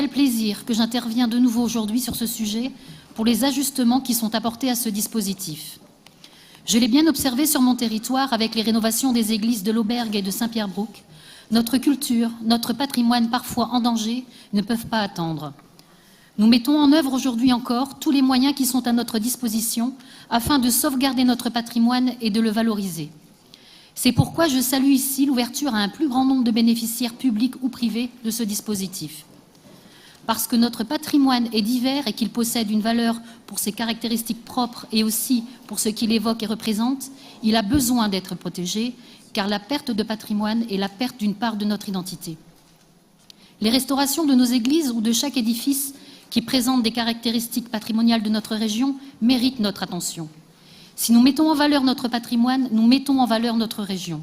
quel plaisir que j'interviens de nouveau aujourd'hui sur ce sujet pour les ajustements qui sont apportés à ce dispositif. Je l'ai bien observé sur mon territoire avec les rénovations des églises de l'Aubergue et de Saint-Pierre-Brouck. Notre culture, notre patrimoine parfois en danger ne peuvent pas attendre. Nous mettons en œuvre aujourd'hui encore tous les moyens qui sont à notre disposition afin de sauvegarder notre patrimoine et de le valoriser. C'est pourquoi je salue ici l'ouverture à un plus grand nombre de bénéficiaires publics ou privés de ce dispositif. Parce que notre patrimoine est divers et qu'il possède une valeur pour ses caractéristiques propres et aussi pour ce qu'il évoque et représente, il a besoin d'être protégé, car la perte de patrimoine est la perte d'une part de notre identité. Les restaurations de nos églises ou de chaque édifice qui présentent des caractéristiques patrimoniales de notre région méritent notre attention. Si nous mettons en valeur notre patrimoine, nous mettons en valeur notre région.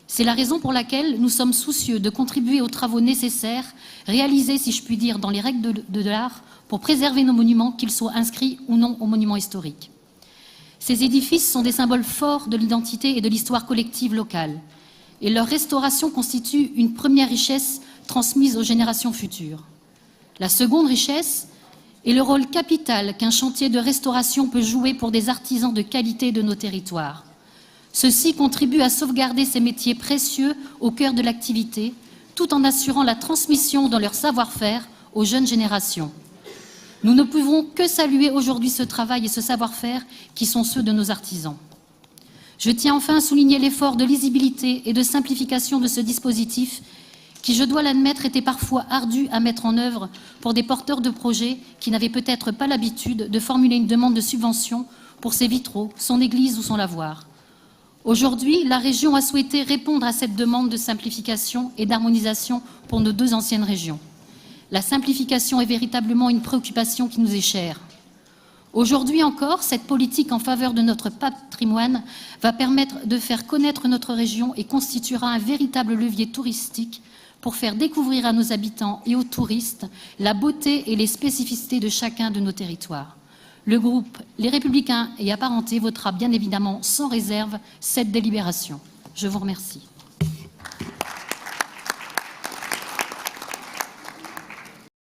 C'est la raison pour laquelle nous sommes soucieux de contribuer aux travaux nécessaires, réalisés, si je puis dire, dans les règles de l'art, pour préserver nos monuments, qu'ils soient inscrits ou non aux monuments historiques. Ces édifices sont des symboles forts de l'identité et de l'histoire collective locale, et leur restauration constitue une première richesse transmise aux générations futures. La seconde richesse est le rôle capital qu'un chantier de restauration peut jouer pour des artisans de qualité de nos territoires. Ceux-ci contribuent à sauvegarder ces métiers précieux au cœur de l'activité, tout en assurant la transmission de leur savoir-faire aux jeunes générations. Nous ne pouvons que saluer aujourd'hui ce travail et ce savoir-faire qui sont ceux de nos artisans. Je tiens enfin à souligner l'effort de lisibilité et de simplification de ce dispositif qui, je dois l'admettre, était parfois ardu à mettre en œuvre pour des porteurs de projets qui n'avaient peut-être pas l'habitude de formuler une demande de subvention pour ses vitraux, son église ou son lavoir. Aujourd'hui, la région a souhaité répondre à cette demande de simplification et d'harmonisation pour nos deux anciennes régions. La simplification est véritablement une préoccupation qui nous est chère. Aujourd'hui encore, cette politique en faveur de notre patrimoine va permettre de faire connaître notre région et constituera un véritable levier touristique pour faire découvrir à nos habitants et aux touristes la beauté et les spécificités de chacun de nos territoires. Le groupe Les Républicains et Apparentés votera bien évidemment sans réserve cette délibération. Je vous remercie.